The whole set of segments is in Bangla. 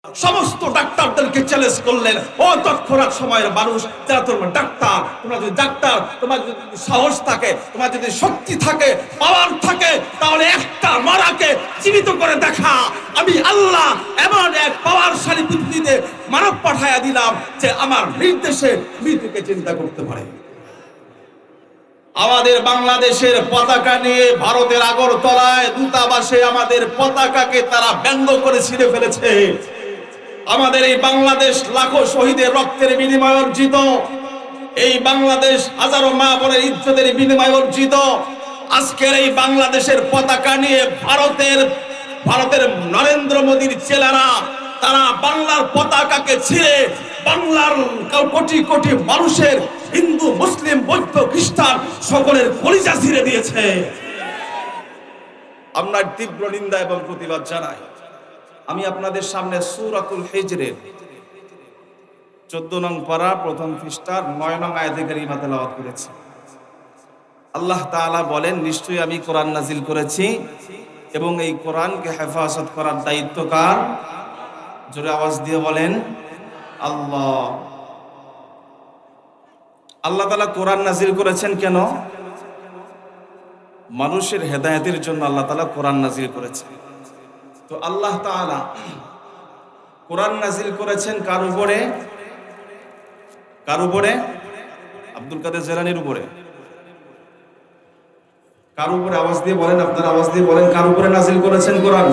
সমস্ত ডাক্তারদেরকে চ্যালেঞ্জ করলেন, ও তৎক্ষণাৎ সময়ের মানুষ যারা তোমরা ডাক্তার, তোমরা যদি ডাক্তার, তোমার যদি সাহস থাকে, তোমার যদি শক্তি থাকে, পাওয়ার থাকে, তাহলে একটা মারাকে জীবিত করে দেখা। আমি আল্লাহ এমন এক পাওয়ারশালী পৃথিবীতে মানব পাঠাইয়া দিলাম যে আমার নির্দেশে মৃত্যুকে চিন্তা করতে পারে। আমাদের বাংলাদেশের পতাকা নিয়ে ভারতের আগরতলায় দূতাবাসে আমাদের পতাকাকে তারা ব্যঙ্গ করে ছিঁড়ে ফেলেছে। আমাদের এই বাংলাদেশ লাখো শহীদের রক্তের বিনিময়ে অর্জিত, এই বাংলাদেশ হাজারো মা বোনের ইজ্জতের বিনিময়ে অর্জিত। আজকের এই বাংলাদেশের পতাকা নিয়ে ভারতের নরেন্দ্র মোদীর ছেলেরা তারা বাংলার পতাকাকে ছিঁড়ে বাংলার কোটি কোটি মানুষের, হিন্দু মুসলিম বৌদ্ধ খ্রিস্টান সকলের কলিজা ছিঁড়ে দিয়েছে। আমরা তীব্র নিন্দা এবং প্রতিবাদ জানাই। আমি আপনাদের সামনে সূরাতুল হিজরের 14 নং পারা প্রথম পৃষ্ঠার 9 নং আয়াতে কারিমা তেলাওয়াত করেছি। আল্লাহ তাআলা বলেন, নিশ্চয়ই আমি কোরআন নাজিল করেছি এবং এই কোরআনকে হেফাজত করার দায়িত্ব কার? জোরে আওয়াজ দিয়ে বলেন, আল্লাহ। আল্লাহ তাআলা কোরআন নাজিল করেছেন কেন? মানুষের হেদায়েতের জন্য আল্লাহ তাআলা কোরআন নাজিল করেছেন। তো আল্লাহ তাআলা কোরআন নাজিল করেছেন কার উপরে? কার উপরে? আব্দুল কাদের জিলানীর উপরে। কার উপরে? আওয়াজ দিয়ে বলেন, আপনারা আওয়াজ দিয়ে বলেন, কার উপরে নাজিল করেছেন কোরআন?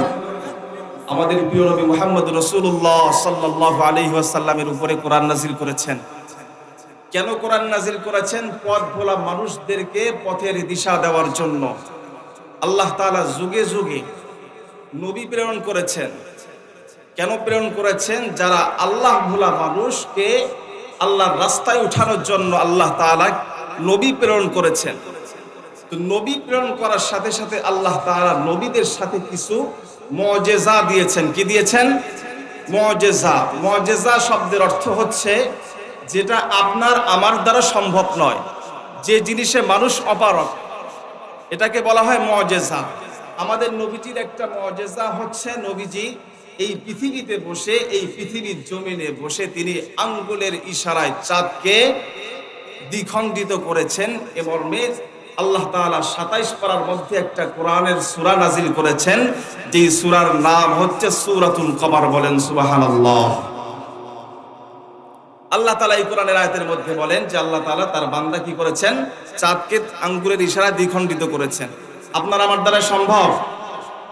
আমাদের প্রিয় নবী মুহাম্মদ রাসূলুল্লাহ সাল্লাল্লাহু আলাইহি ওয়াসাল্লামের উপরে কোরআন নাজিল করেছেন। কেন কোরআন নাজিল করেছেন? পথ ভোলা মানুষদেরকে পথের দিশা দেওয়ার জন্য আল্লাহ তাআলা যুগে যুগে নবী প্রেরণ করেছেন। কেন প্রেরণ করেছেন? যারা আল্লাহ ভোলা মানুষকে আল্লাহর রাস্তায় উঠানোর জন্য আল্লাহ তাআলা নবী প্রেরণ করেছেন। তো নবী প্রেরণ করার সাথে সাথে আল্লাহ তাআলা নবীদের সাথে কিছু মুআজিজা দিয়েছেন। কি দিয়েছেন? মুআজিজা। মুআজিজা শব্দের অর্থ হচ্ছে যেটা আপনার আমার দ্বারা সম্ভব নয়, যে জিনিসে মানুষ অপারগ, এটাকে বলা হয় মুআজিজা। আমাদের নবীজির একটা মুআজিজা হচ্ছে, নবীজি এই পৃথিবীতে বসে, এই পৃথিবীর জমিনে বসে তিনি আঙ্গুলের ইশারায় চাঁদকে দ্বিখণ্ডিত করেছেন। এবং আল্লাহ তাআলা 27 পারার মধ্যে একটা কোরআনের সূরা নাজিল করেছেন, যে সূরার নাম হচ্ছে সূরাতুল কমার। বলেন সুবহানাল্লাহ। আল্লাহ তাআলা এই কোরআনের আয়াতের মধ্যে বলেন যে আল্লাহ তাআলা তার বান্দা কি করেছেন? চাঁদকে আঙ্গুলের ইশারায় দ্বিখণ্ডিত করেছেন। আপনার আমার দ্বারা সম্ভব?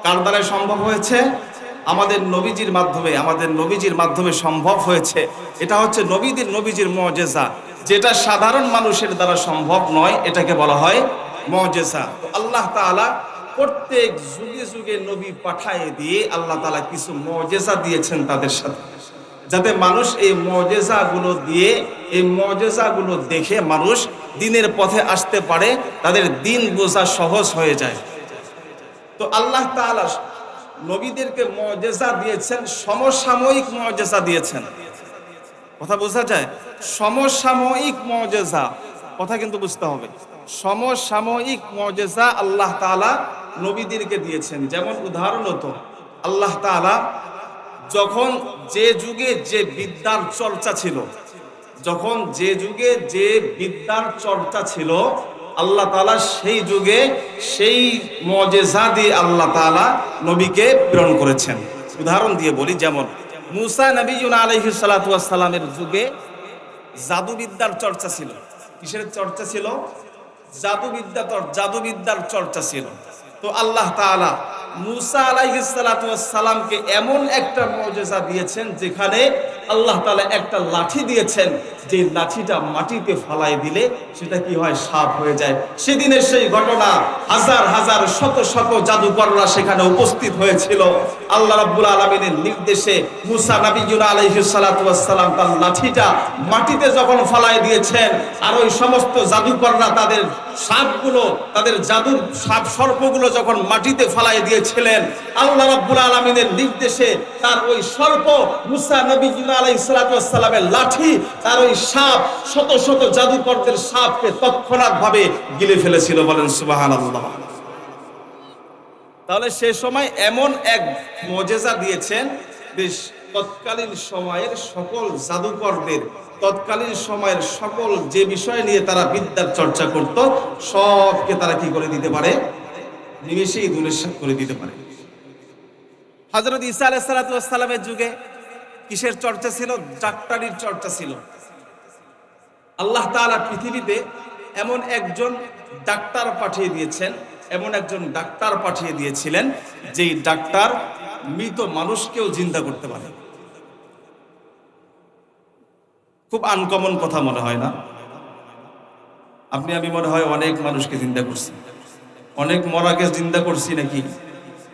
কার দ্বারা সম্ভব হয়েছে? আমাদের নবীজির মাধ্যমে। আমাদের নবীজির মাধ্যমে সম্ভব হয়েছে। এটা হচ্ছে নবীজির মুআজিজা, যেটা সাধারণ মানুষের দ্বারা সম্ভব নয়, এটাকে বলা হয় মুআজিজা। তো আল্লাহ তাআলা প্রত্যেক যুগে যুগে নবী পাঠায় দিয়ে আল্লাহ তাআলা কিছু মুআজিজা দিয়েছেন তাদের সাথে, যাতে মানুষ এই মুআজিজাগুলো দিয়ে, এই মুআজিজাগুলো দেখে মানুষ দ্বীনের পথে আসতে পারে, তাদের দ্বীন বোঝা সহজ হয়ে যায়। তো আল্লাহ তাআলা নবীদেরকে মুআজিজা দিয়েছেন, সমসাময়িক মুআজিজা দিয়েছেন। কথা বোঝা যায়? সমসাময়িক মুআজিজা, কথা কিন্তু বুঝতে হবে। সমসাময়িক মুআজিজা আল্লাহ তাআলা নবীদেরকে দিয়েছেন। যেমন উদাহরণত আল্লাহ তাআলা যখন যে যুগে যে বিদ্যার চর্চা ছিল, যখন যে যুগে যে বিদ্যার চর্চা ছিল, আল্লাহ তাআলা সেই যুগে সেই মুআজিজা দিয়ে আল্লাহ তাআলা নবীকে প্রেরণ করেছেন। উদাহরণ দিয়ে বলি, যেমন মুসা নবিয়ুনা আলাইহিস সালাতু ওয়াস সালামের যুগে জাদুবিদ্যার চর্চা ছিল। কিসের চর্চা ছিল? জাদুবিদ্যার চর্চা ছিল। তো আল্লাহ তাআলা মুসা আলাইহিস সালাতু ওয়াস সালামকে এমন একটা মুআজিজা দিয়েছেন, যেখানে আল্লাহ তাআলা একটা লাঠি দিয়েছেন, যে লাঠিটা মাটিতে ফালায় দিলে সেটা কি হয়? সাপ হয়ে যায়। সেদিনের সেই ঘটনা, হাজার হাজার শত শত জাদুকররা সেখানে উপস্থিত হয়েছিল। আল্লাহ রাব্বুল আলামিনের নির্দেশে মুসা নবিয়ুনা আলাইহিস সালাতু ওয়াস সালাম তার লাঠিটা মাটিতে যখন ফালায় দিয়েছেন, আর ওই সমস্ত জাদুকররা তাদের সাপগুলো, তাদের জাদুর সাপ সর্পগুলো যখন মাটিতে ফালায় দিয়েছিলেন, আল্লাহ রাব্বুল আলামিনের নির্দেশে তার ওই সর্প মুসা নবিয়ুনা আলাইহিস সালাতু ওয়াস সালামের লাঠি, তার ওই সাপ, শত শত জাদুকরদের সাপকে তৎক্ষণাৎ ভাবে গিলে ফেলেছিল। বলেন সুবহানাল্লাহ। তাহলে সে সময় এমন এক মুআজিজা দিয়েছেন, বেশ তৎকালীন সময়ের সকল জাদুকরদের, তৎকালীন সময়ের সকল যে বিষয় নিয়ে তারা বিদ্যার চর্চা করত, সবকে তারা কি করে দিতে পারে? নিমেষেই ধূলিসাৎ করে দিতে পারে। হযরত ঈসা আলাইহিস সালাতু ওয়াস সালামের যুগে কিসের চর্চা ছিল? ডাক্তারির চর্চা ছিল। আল্লাহ তাআলা পৃথিবীতে এমন একজন ডাক্তার পাঠিয়ে দিয়েছেন, এমন একজন ডাক্তার পাঠিয়ে দিয়েছিলেন যেই ডাক্তার মৃত মানুষকেও জিন্দা করতে পারে। খুব আনকমন কথা মনে হয় না? আপনি আমি মনে হয় অনেক মানুষকে জিন্দা করছি, অনেক মরাকে জিন্দা করছি নাকি?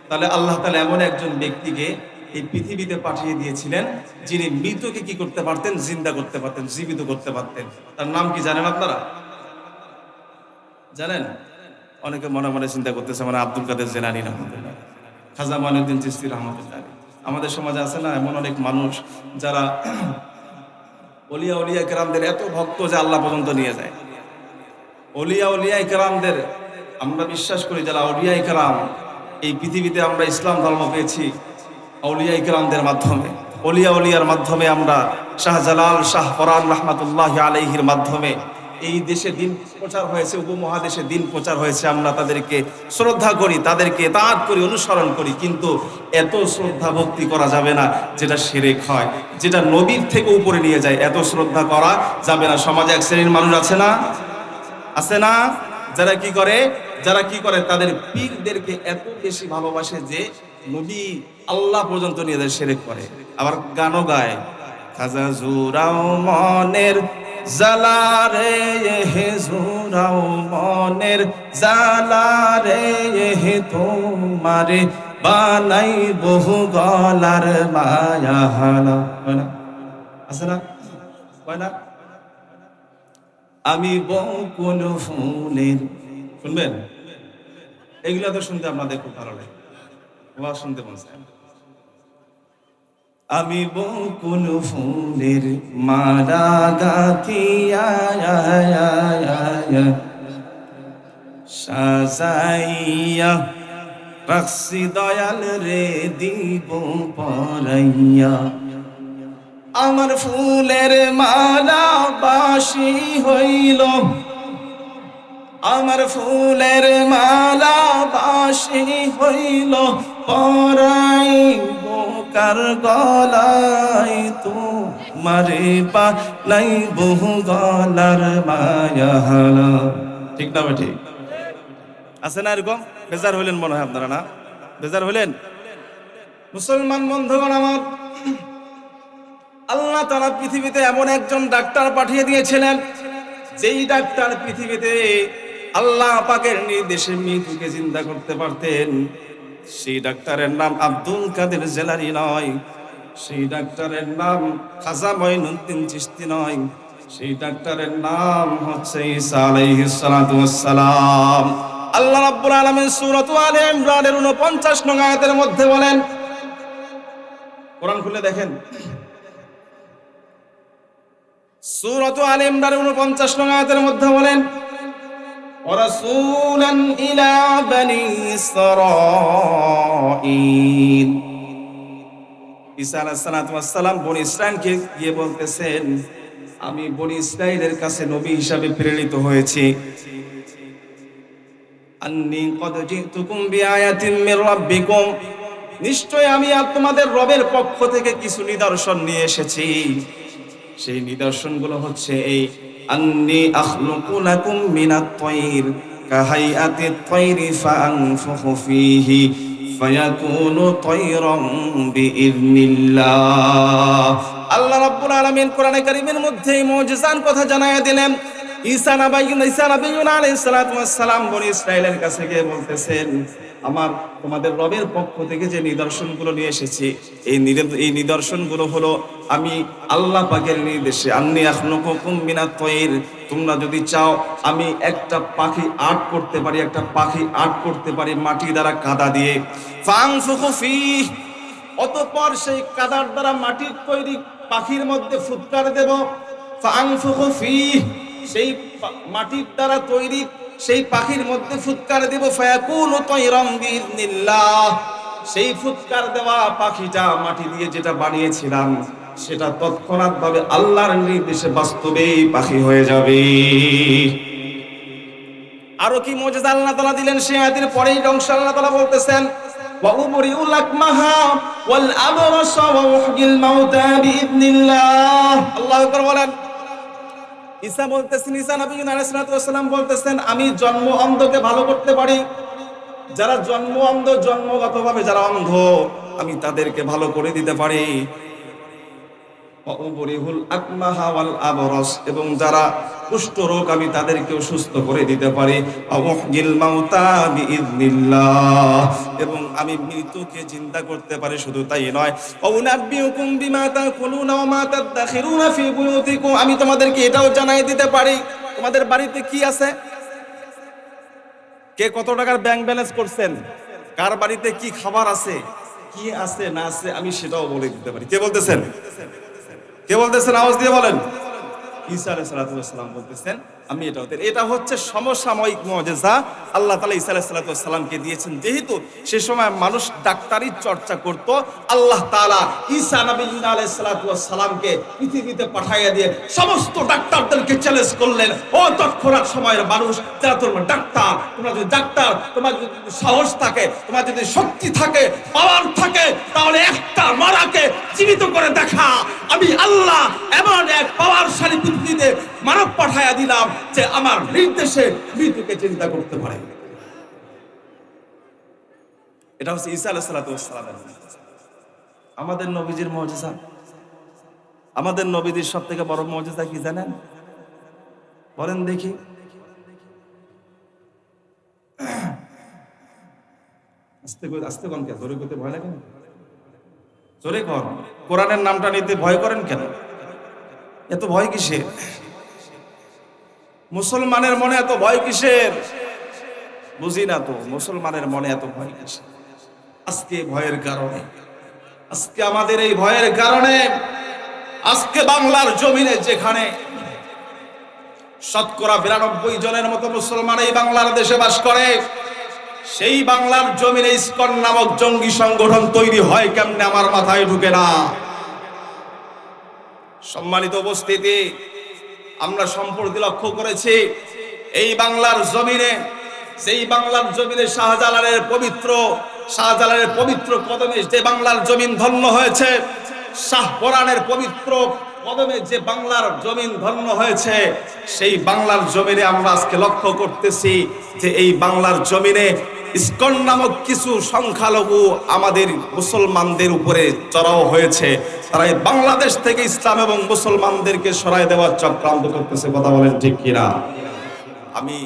তাহলে আল্লাহ তাআলা এমন একজন ব্যক্তিকে এই পৃথিবীতে পাঠিয়ে দিয়েছিলেন যিনি মৃতকে কি করতে পারতেন? জিন্দা করতে পারতেন, জীবিত করতে পারতেন। তার নাম কি জানেন আপনারা? জানেন? অনেকে মনে মনে চিন্তা করতেছে মানে আব্দুল কাদের জিলানী রহমাতুল্লাহ, খাজা মাইনুদ্দিন চিশতি রহমাতুল্লাহ। আমাদের সমাজে আছে না এমন অনেক মানুষ যারা ওলিয়া কেরামদের এত ভক্ত যে আল্লাহ পর্যন্ত নিয়ে যায়। ওলিয়া কেরামদের আমরা বিশ্বাস করি, যারা ওলিয়া কেরাম, এই পৃথিবীতে আমরা ইসলাম ধর্ম পেয়েছি ওলিয়া কেরামদের মাধ্যমে। ওলিয়ার মাধ্যমে আমরা শাহজালাল, শাহ ফরান রহমাতুল্লাহ আলাইহির মাধ্যমে এই দেশে দিন প্রচার হয়েছে, উপমহাদেশে দিন প্রচার হয়েছে। আমরা তাদেরকে শ্রদ্ধা করি, তাদেরকে তাআত করি, অনুসরণ করি, কিন্তু এত শ্রদ্ধা ভক্তি করা যাবে না যেটা শিরক হয়, যেটা নবীর থেকে উপরে নিয়ে যায়। এত শ্রদ্ধা করা যাবে না। সমাজে এক শ্রেণীর মানুষ আছে না? আছে না? যারা কি করে তাদের পীরদেরকে এত বেশি ভালোবাসে যে নবী আল্লাহ পর্যন্ত নিয়ে যায়, শিরক করে। আবার গানও গায়, খাজা জুরাও মনের জালারে হে জুরাও মনের জালারে হে তোমারে বানাই বহু গলার মায়া হানা। আছে না? হয় না? আমি বকুল ফুলের, শুনবেন? এগুলো তো শুনতে আপনাদের খুব ভালো লাগে, ওয়াজ শুনতে মন চায়। আমি বকুল ফুলের মালা গাথিয়া সাজাইয়া রাখছি দয়াল রে দিব পরাইয়া। আমার ফুলের মালা বাসি হইল, আমার ফুলের মালা বাসি হইল, পরাই বোকার গলাই তোমারে পালাই বহু গলার মায়া। ঠিক না? ঠিক আছে না? এরকম বেজার হইলেন মনে হয় আপনারা, না বেজার হইলেন? মুসলমান বন্ধুগণ আমার, আল্লাহ তাআলা পৃথিবীতে এমন একজন ডাক্তার পাঠিয়ে দিয়েছিলেন যেই ডাক্তার পৃথিবীতে আল্লাহ পাকের নির্দেশে মৃত্যুকে জিন্দা করতে পারতেন। সেই ডাক্তারের নাম আব্দুল কাদের জিলানী নয়, সেই ডাক্তারের নাম খাজা মাইনুদ্দিন চিশতি নয়, সেই ডাক্তারের নাম হচ্ছে ঈসা আলাইহিস সালাতু ওয়াস সালাম। আল্লাহ রাব্বুল আলামিন সূরা আলে ইমরানের 49 নং আয়াতের মধ্যে বলেন, কোরআন খুলে দেখেন, সূরা আলে ইমরানের 49 নং আয়াতের মধ্যে বলেন, রাসূলান ইলা বনি ইসরাঈল। ঈসা আলাইহিস সালাতু ওয়াস সালাম বনি ইসরাঈলকে গিয়ে বলতেছেন, আমি বনি ইসরাঈলের কাছে নবী হিসাবে প্রেরিত হয়েছি। আন্নী কদ জিতুকুম বিআয়াতিন মির রাব্বিকুম, নিশ্চয় আমি তোমাদের রবের পক্ষ থেকে কিছু নিদর্শন নিয়ে এসেছি। সেই নিদর্শনগুলো হচ্ছে এই, আন্নী আখলুকু লাকুম মিনাত তায়র কাহাইয়াতিত তায়রি ফাআনফুখু ফীহি ফায়াকুনু তায়রান বিইذনিল্লাহ। আল্লাহ রাব্বুল আলামিন কোরআনে কারীমের মধ্যে এই মুজিজার কথা জানায়া দিলেন। ঈসা নবী আলাইহিস সালাতু ওয়াস সালাম বনি ইসরাঈলের কাছে গিয়ে বলতেছেন, আমার তোমাদের রবের পক্ষ থেকে যে নিদর্শনগুলো নিয়ে এসেছি, এই নিদর্শনগুলো হলো আমি আল্লাহ পাকের নির্দেশে, আন্নী আখলুকুকুম মিনাত তায়র, তোমরা যদি চাও আমি একটা পাখি আর্ট করতে পারি, একটা পাখি আর্ট করতে পারি মাটি দ্বারা, কাদা দিয়ে। ফাআনফুখু ফীহি, অতঃপর সেই কাদার দ্বারা মাটির তৈরি পাখির মধ্যে ফুৎকার দেব। ফাআনফুখু ফীহি, সেই মাটির দ্বারা তৈরি সেই পাখির মধ্যে ফুৎকার দেব। ফায়াকুনু তায়রান বিইذনিল্লাহ, সেই ফুৎকার দেওয়া পাখিটা মাটি দিয়ে যেটা বানিয়েছিলাম সেটা তৎক্ষণাৎ ভাবে আল্লাহর নির্দেশে বাস্তবেই পাখি হয়ে যাবে। আরো কি মুজিজা আল্লাহ তাআলা দিলেন সেই আয়াতের পরেই অংশ আল্লাহ তাআলা বলতেছেন ওয়া উবরিউল আকমাহা ওয়াল আবরাসা ওয়া উহয়িল মাউতা বিইذনিল্লাহ। আল্লাহু আকবার বলেন। ঈসা বলতেছেন, ঈসা নবী আলাইহিস সালাতু ওয়াস সালাম বলতেছেন, আমি জন্ম অন্ধকে ভালো করতে পারি। যারা জন্ম অন্ধ, জন্মগতভাবে যারা অন্ধ, আমি তাদেরকে ভালো করে দিতে পারি। এবং যারা কুষ্ঠ রোগ, আমি তাদেরকেও সুস্থ করে দিতে পারি। এবং আমি মৃতকে জিন্দা করতে পারি। শুধু তাই নয়, আমি তোমাদেরকে এটাও জানাই দিতে পারি তোমাদের বাড়িতে কি আছে, কে কত টাকার ব্যাংক ব্যালেন্স করছেন, কার বাড়িতে কি খাবার আছে, কি আছে না আছে, আমি সেটাও বলে দিতে পারি। কে বলতেছেন? কে বলতেছেন? আওয়াজ দিয়ে বলেন। ঈসা আলাইহিস সালাম বলতেছেন আমি এটা হচ্ছে সমসাময়িক মুজিজা আল্লাহ তাআলা ঈসা আলাইহিস সালামকে দিয়েছেন। যেহেতু সে সময় মানুষ ডাক্তারির চর্চা করত, আল্লাহ তাআলা ঈসা নবী আলাইহিস সালামকে পৃথিবীতে পাঠাইয়া দিয়ে সমস্ত ডাক্তারদেরকে চ্যালেঞ্জ করলেন, ও তৎক্ষণাৎ সময়ের মানুষ, যারা তোমরা ডাক্তার, তোমরা যদি ডাক্তার, তোমার যদি সাহস থাকে, তোমার যদি শক্তি থাকে, পাওয়ার থাকে, তাহলে একটা মারাকে জীবিত করে দেখা। আমি আল্লাহ এমন এক পাওয়ারশালী পৃথিবীতে মানব পাঠাইয়া দিলাম যে আমার নির্দেশে মৃত্যুকে চিন্তা করতে পারে। এটা হচ্ছে ঈসা আলাইহিস সালামের আমাদের নবীজির মুজিজা। আমাদের নবীজির সব থেকে বড় মুজিজা কি জানেন? বলেন দেখি। আস্তে কোন কে জোরে করতে ভয় লাগে না? জোরে কর। কোরআনের নামটা নিতে ভয় করেন কেন? এত ভয় কিসের? মুসলমানের মনে এত ভয় কিসের? বুঝি না তো, মুসলমানের মনে এত ভয় কিসের? আজকে ভয়ের কারণে, আজকে আমাদের এই ভয়ের কারণে, আজকে বাংলার জমিনে যেখানে শতকরা 92 জনের মতো মুসলমান এই বাংলার দেশে বাস করে, সেই বাংলার জমিনে ইসকন নামক জঙ্গি সংগঠন তৈরি হয় কেমনে আমার মাথায় ঢুকে না। সম্মানিত উপস্থিতি, আমরা সম্প্রতি লক্ষ্য করেছি এই বাংলার জমিনে, সেই বাংলার জমিনে শাহজালালের পবিত্র কদমে যে বাংলার জমিন ধন্য হয়েছে, শাহ কোরআনের পবিত্র কদমে যে বাংলার জমিন ধন্য হয়েছে, সেই বাংলার জমিনে আমরা আজকে লক্ষ্য করতেছি যে এই বাংলার জমিনে ইসকন নামক কিছু সংখ্যালঘু আমাদের মুসলমানদের উপরে চড়াও হয়েছে। তারা এই বাংলাদেশ থেকে ইসলাম এবং মুসলমানদেরকে সরাই দেওয়ার চক্রান্ত করতেছে। কথা বলেন ঠিক কিনা? আমি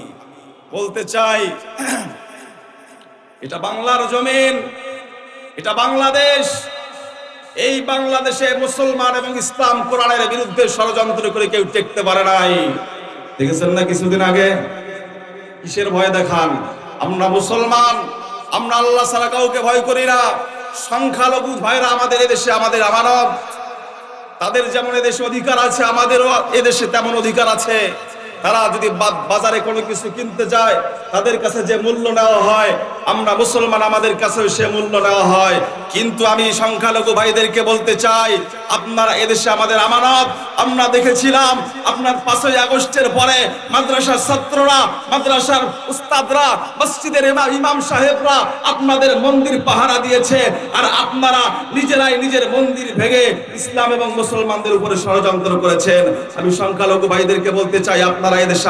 বলতে চাই, এটা বাংলার জমিন, এটা বাংলাদেশ। এই বাংলাদেশে মুসলমান এবং ইসলাম কোরআনের বিরুদ্ধে ষড়যন্ত্র করে কেউ টেকতে পারে নাই। দেখেছেন না কিছুদিন আগে? কিসের ভয় দেখান? আমরা মুসলমান, আমরা আল্লাহ ছাড়া কাউকে ভয় করি না। সংখ্যালঘু ভাইরা আমাদের এদেশে আমাদের আমানত, তাদের যেমন এদেশে অধিকার আছে, আমাদেরও এদেশে তেমন অধিকার আছে। তারা যদি বাজারে কোনো কিছু কিনতে যায়, তাদের কাছে যে মূল্য নেওয়া হয়, আমরা মুসলমান আমাদের কাছেও সে মূল্য নেওয়া হয়। কিন্তু আমি সংখ্যালঘু ভাইদেরকে বলতে চাই, আপনারা এদেশে আমাদের আমানত। আমরা দেখেছিলাম আপনার 5ই আগস্টের পরে মাদ্রাসার ছাত্ররা, মাদ্রাসার উস্তাদরা, মসজিদের ইমাম সাহেবরা আপনাদের মন্দির পাহারা দিয়েছে, আর আপনারা নিজেরাই নিজের মন্দির ভেঙে ইসলাম এবং মুসলমানদের উপরে ষড়যন্ত্র করেছেন। আমি সংখ্যালঘু ভাইদেরকে বলতে চাই, আপনারা এদেশে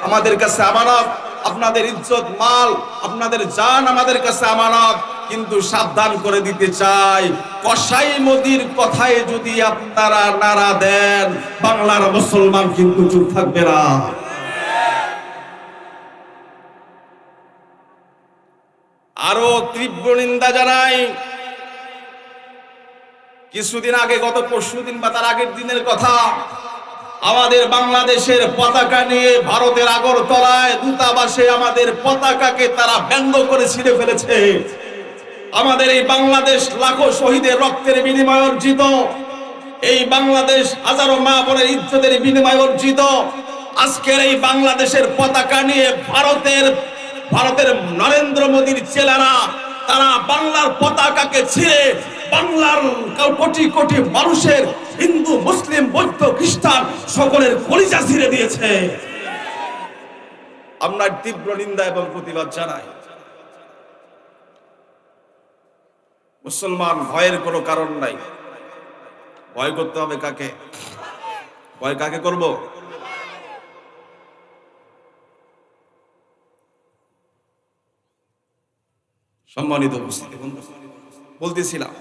আমাদের কাছে আমানত, আপনাদের ইজ্জত মাল, আপনাদের জান আমাদের কাছে আমানত। কিন্তু সাবধান করে দিতে চাই, কসাই মোদির কথায় যদি আপনারা নাড়া দেন, বাংলার মুসলমান কিন্তু চুপ থাকবে না। আরো তীব্র নিন্দা জানাই। কিছুদিন আগে, গত পরশুদিন বা তার আগের দিনের কথা, আমাদের বাংলাদেশের পতাকা নিয়ে ভারতের আগরতলায় দূতাবাসে আমাদের পতাকাকে তারা ব্যঙ্গ করে ছিঁড়ে ফেলেছে। আমাদের এই বাংলাদেশ লাখো শহীদের রক্তের বিনিময়ে অর্জিত, এই বাংলাদেশ হাজারো মা বোনের ইজ্জতের বিনিময়ে অর্জিত। আজকের এই বাংলাদেশের পতাকা নিয়ে ভারতের নরেন্দ্র মোদীর চেলারা তারা বাংলার পতাকাকে ছিঁড়ে বাংলার কোটি কোটি মানুষের, হিন্দু মুসলিম বৌদ্ধ খ্রিস্টান সকলের কলিজা ছিঁড়ে দিয়েছে। আমরা তীব্র নিন্দা এবং প্রতিবাদ জানাই। মুসলমান, ভয়ের কোনো কারণ নাই। ভয় করতে হবে কাকে? ভয় কাকে করব? সম্মানিত উপস্থিতি, বলতেছিলাম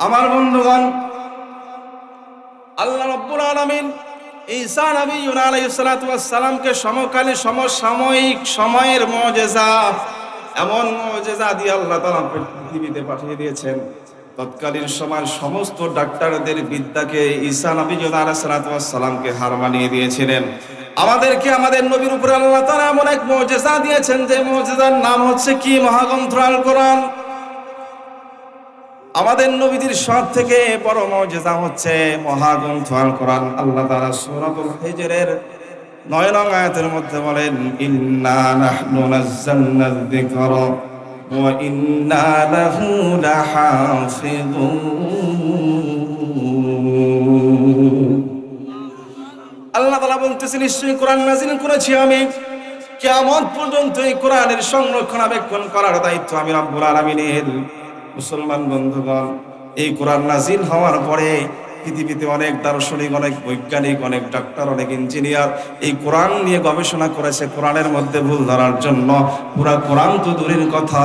আমার বন্ধুগণ, আল্লাহ রাব্বুল আলামিন ঈসা নবী আলাইহিস সালাতু ওয়াস সালামকে সমকালীন সমসাময়িক সময়ের মুজিজা, এমন মুজিজা দিয়ে আল্লাহ তাআলা পৃথিবীতে পাঠিয়ে দিয়েছেন। তৎকালীন সময়ের সমস্ত ডাক্তারদের বিদ্যাকে ঈসা নবী আলাইহিস সালাতু ওয়াস সালামকে হার মানিয়ে দিয়েছিলেন। আমাদেরকে আমাদের নবীর উপরে আল্লাহ তাআলা এমন এক মুজিজা দিয়েছেন, যে মুজিজার নাম হচ্ছে কি? মহাগ্রন্থ আল কোরআন। আমাদের নবীদের সব থেকে বড় মুজিজা হচ্ছে মহাগ্রন্থ আল কোরআন। আল্লাহ তাআলা সূরাতুল হিজরের 9 নং আয়াতের মধ্যে বলেন, ইন্না নাহনু নাযালনায যিকরা ওয়া ইন্না লাহু লাহাফিযুন। আল্লাহ তাআলা বলতেছেন, নিশ্চয়ই কোরআন নাযিল করেছি আমি, কিয়ামত পর্যন্ত এই কোরআনের সংরক্ষণাবেক্ষণ করার দায়িত্ব আমি রব্বুল আলামিনের। মুসলমান বন্ধুগণ, এই কোরআন নাজিল হওয়ার পরে পৃথিবীতে অনেক দার্শনিক, অনেক বৈজ্ঞানিক, অনেক ডাক্তার, অনেক ইঞ্জিনিয়ার এই কোরআন নিয়ে গবেষণা করেছে কোরআনের মধ্যে ভুল ধরার জন্য। পুরা কোরআন তো দূরের কথা,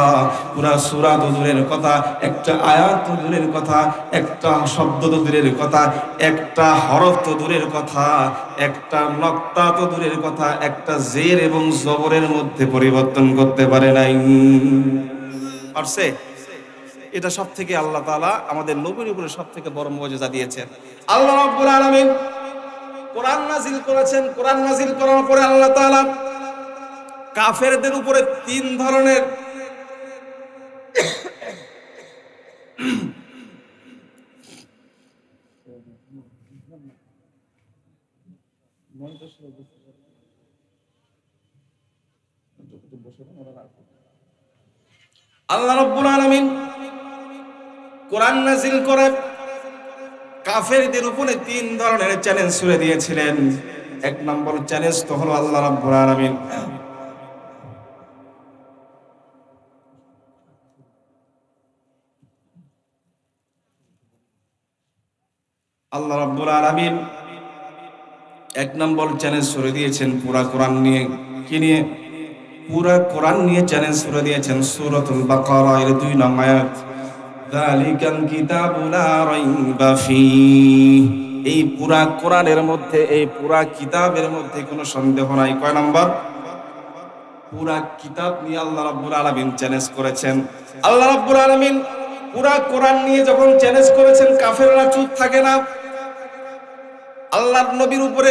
পুরা সূরা তো দূরের কথা, একটা আয়াত তো দূরের কথা, একটা শব্দ তো দূরের কথা, একটা হরফ তো দূরের কথা, একটা নক্তা তো দূরের কথা, একটা জের এবং জবরের মধ্যে পরিবর্তন করতে পারে নাই। পারছে? এটা সব থেকে আল্লাহ তাআলা আমাদের নবীর উপরে সব থেকে বড় মুজিজা দিয়েছেন। আল্লাহ রাব্বুল আলামিন কোরআন নাজিল করেছেন। কোরআন নাজিল করার পরে আল্লাহ তাআলা কাফেরদের উপরে 3 ধরনের আল্লাহ রাব্বুল আলামিন কোরআন নাজিল করে কাফেরদের উপরে 3 ধরনের চ্যালেঞ্জ ছুড়ে দিয়েছিলেন। 1 নম্বর চ্যালেঞ্জ তো হলো আল্লাহ রাব্বুল আলামিন আল্লাহ রাব্বুল আলামিন 1 নম্বর চ্যালেঞ্জ ছুড়ে দিয়েছেন পুরা কোরআন নিয়ে। কি নিয়ে? পুরা কোরআন নিয়ে চ্যালেঞ্জ ছুড়ে দিয়েছেন। সূরাতুল বাকারা এর 2 নং আয়াত, যালিকাল কিতাবু লা রাইবা ফীহ। এই পুরা কোরআনের মধ্যে, এই পুরা কিতাবের মধ্যে কোনো সন্দেহ নাই। কয় নাম্বার? পুরা কিতাব নিয়ে আল্লাহ রাব্বুল আলামিন চ্যালেঞ্জ করেছেন। আল্লাহ রাব্বুল আলামিন পুরা কোরআন নিয়ে যখন চ্যালেঞ্জ করেছেন, কাফেররা চুপ থাকে না। আল্লাহর নবীর উপরে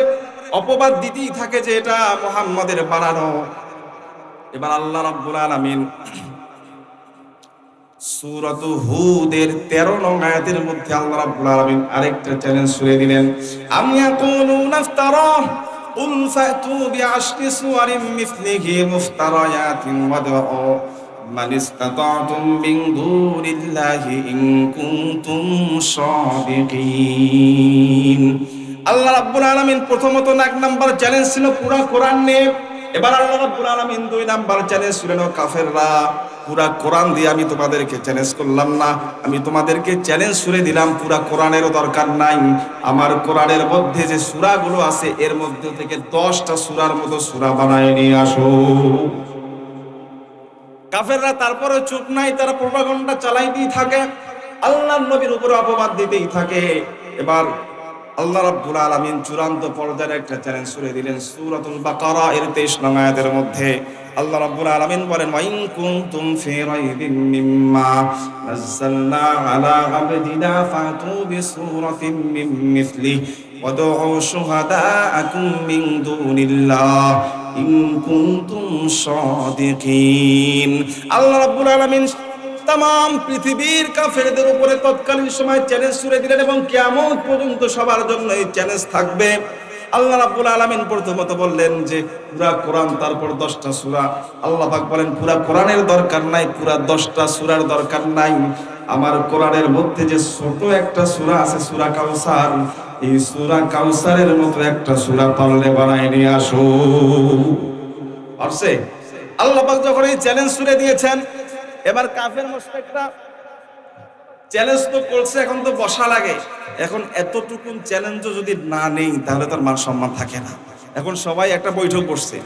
অপবাদ দিতেই থাকে যে এটা মুহাম্মাদের বানানো। এবার আল্লাহ রাব্বুল আলামিন সূরাতু হুদের 13 নং আয়াতের মধ্যে আল্লাহ রাব্বুল আলামিন আরেকটা চ্যালেঞ্জ ছুড়ে দিলেন। আম ইয়াকুলুনা ইফতারা কুল ফাতু বিআশরি সুওয়ারিন মিসলিহি মুফতারায়াতিন ওয়াদউ মান ইসতাতা'তুম মিন দুনিল্লাহি ইন কুনতুম সাদিকিন। আল্লাহ রাব্বুল আলামিন প্রথমত 1 নাম্বার চ্যালেঞ্জ ছিল পুরা কোরআন নিয়ে। এবার আল্লাহ রাব্বুল আলামিন 2 নাম্বার চ্যালেঞ্জ ছিল, কাফেররা পুরা কোরআন দিয়ে আমি তোমাদেরকে চ্যালেঞ্জ করলাম না, আমি তোমাদেরকে চ্যালেঞ্জ ছুড়ে দিলাম পুরা কোরআনেরও দরকার নাই। আমার কোরআনের মধ্যে যে সূরাগুলো আছে এর মধ্যে থেকে 10টা সূরার মতো সূরা বানায় নিয়ে আসো। কাফেররা তারপরে চুপ নাই, তারা প্রপাগান্ডা চালাইতেই থাকে, আল্লাহর নবীর উপরে অপবাদ দিতেই থাকে। এবার আল্লাহ রাব্বুল আলামিন চূড়ান্ত পর্যায়ে একটা চ্যালেঞ্জ ছুড়ে দিলেন। সূরাতুল বাকারা এর 23 নং আয়াতের মধ্যে আল্লাহ রাব্বুল আলামিন বলেন, ওয়া ইন কুনতুম ফি রাইবিন মিম্মা নাযালনা আলা আবদিনা ফাতু বিসূরাতিন মিন মিসলিহি ওয়াদউ শুহাদাআকুম মিন দুনিল্লাহ ইন কুনতুম সাদিকিন। আল্লাহ রাব্বুল আলামিন তাম পৃথিবীর কাফেরদের উপরে তৎকালীন সময় চ্যালেঞ্জ ছুড়ে দিলেন এবং কিয়ামত পর্যন্ত সবার জন্য এই চ্যালেঞ্জ থাকবে। আল্লাহ রাব্বুল আলামিন প্রথমত বললেন যে পুরা কোরআন, তারপর 10টা সূরা। আল্লাহ পাক বলেন পুরা কোরআনের দরকার নাই, পুরা 10টা সূরার দরকার নাই, আমার কোরআনের মধ্যে যে ছোট একটা সূরা আছে সূরা কাউসার, এই সূরা কাউসারের মতো একটা সূরা পারলে বানায় নিয়ে আসো। পারছে? আল্লাহ পাক যখন এই চ্যালেঞ্জ ছুড়ে দিয়েছেন, এবার কাফের মুশরিকরা চ্যালেঞ্জ তো করছে, এখন তো বসা লাগে। এখন এতটুকুন চ্যালেঞ্জও যদি না নেই তাহলে তার মান সম্মান থাকে না। এখন সবাই একটা বৈঠক বসছে,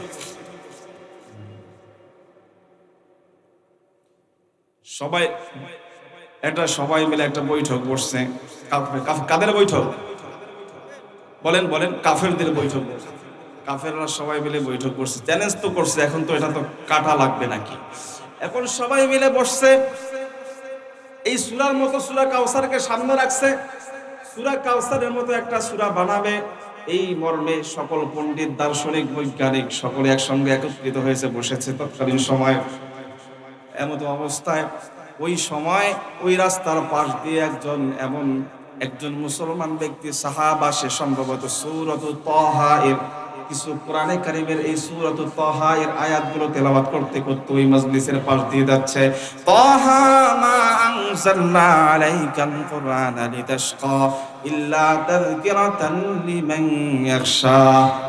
সবাই মিলে একটা বৈঠক বসছে। কাদের বৈঠক? বলেন বলেন। কাফেরদের বৈঠক বসছে। কাফেররা সবাই মিলে বৈঠক করছে, চ্যালেঞ্জ তো করছে, এখন তো এটা তো কাটা লাগবে নাকি। এখন সবাই মিলে বসছে, এই সূরার মতো সূরা কাউসারকে সামনে রাখছে। সূরা কাউসারের মতো একটা সূরা বানাবে, এই মর্মে সকল পণ্ডিত, দার্শনিক, বৈজ্ঞানিক সকলে একসঙ্গে একত্রিত হয়েছে, বসেছে তৎকালীন সময়। এমতো অবস্থায় ওই সময় ওই রাস্তার পাশ দিয়ে একজন মুসলমান ব্যক্তি, সাহাবা, সে সম্ভবত সূরাতুত তাহা এর কিছু কোরআনে কারীমের এই সূরাতুত তাহা এর আয়াতগুলো তেলাওয়াত করতে করতে ওই মজলিসের পাশ দিয়ে যাচ্ছে। তাহা মা আনজালনা আলাইকাল কুরআনা লিতাশকা ইল্লা তাযকিরাতান লিমান ইয়াখশা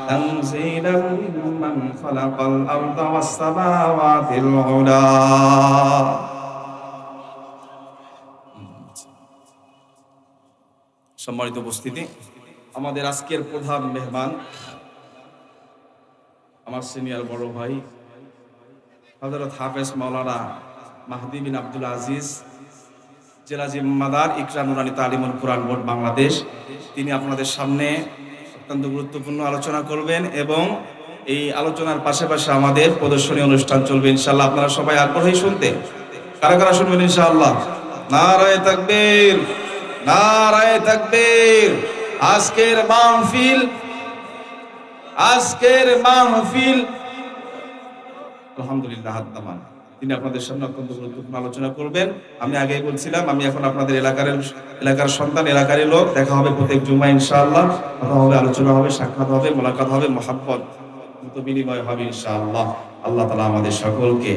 তানজিলাম মিম্মান খালাকাল আরদা ওয়াস সামাওয়াতিল উলা। সম্মানিত উপস্থিতি, আমাদের আজকের প্রধান মেহমান আমার সিনিয়র বড় ভাই হযরত হাফেজ মাওলানা মাহদী বিন আব্দুল আজিজ, জেলা জিম্মাদার ইকরা নুরানী তালিমুল কুরআন বোর্ড বাংলাদেশ। তিনি আপনাদের সামনে অত্যন্ত গুরুত্বপূর্ণ আলোচনা করবেন এবং এই আলোচনার পাশাপাশি আমাদের প্রদর্শনী অনুষ্ঠান চলবে ইনশাআল্লাহ। আপনারা সবাই আগ্রহী শুনতে? কারা কারা শুনবেন ইনশাআল্লাহ? নারায়ে তাকবীর, নারায়ে তাকবীর। আজকের মাহফিল আলহামদুলিল্লাহ হাত্তামান। তিনি আপনাদের সামনে অত্যন্ত গুরুত্বপূর্ণ আলোচনা করবেন। আমি আগেই বলছিলাম, আমি এখন আপনাদের এলাকার সন্তান, এলাকারই লোক। দেখা হবে প্রত্যেক জুমা ইনশাআল্লাহ। কথা হবে, আলোচনা হবে, সাক্ষাৎ হবে, মোলাকাত হবে, মহাব্বত বিনিময় হবে ইনশাআল্লাহ। আল্লাহ তাআলা আমাদের সকলকে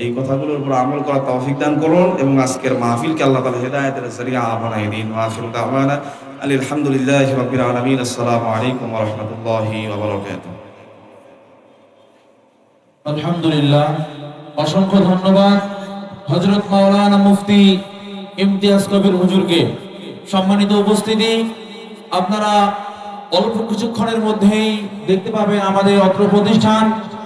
এই কথাগুলোর উপর আমল করার তৌফিক দান করুন এবং আজকের মাহফিলকে আল্লাহ তাআলা হেদায়েতের জরিয়া বানায় দিন। ওয়া আখিরু দাওয়ানা আলহামদুলিল্লাহি রাব্বিল আলামিন। আসসালামু আলাইকুম ওয়া রাহমাতুল্লাহি ওয়া বারাকাতুহু। আলহামদুলিল্লাহ, অসংখ্য ধন্যবাদ হযরত মাওলানা মুফতি ইমতিয়াজ কবির হুজুরকে। সম্মানিত উপস্থিতি, আপনারা অল্প কিছুক্ষণের মধ্যেই দেখতে পাবেন আমাদের অত্র প্রতিষ্ঠান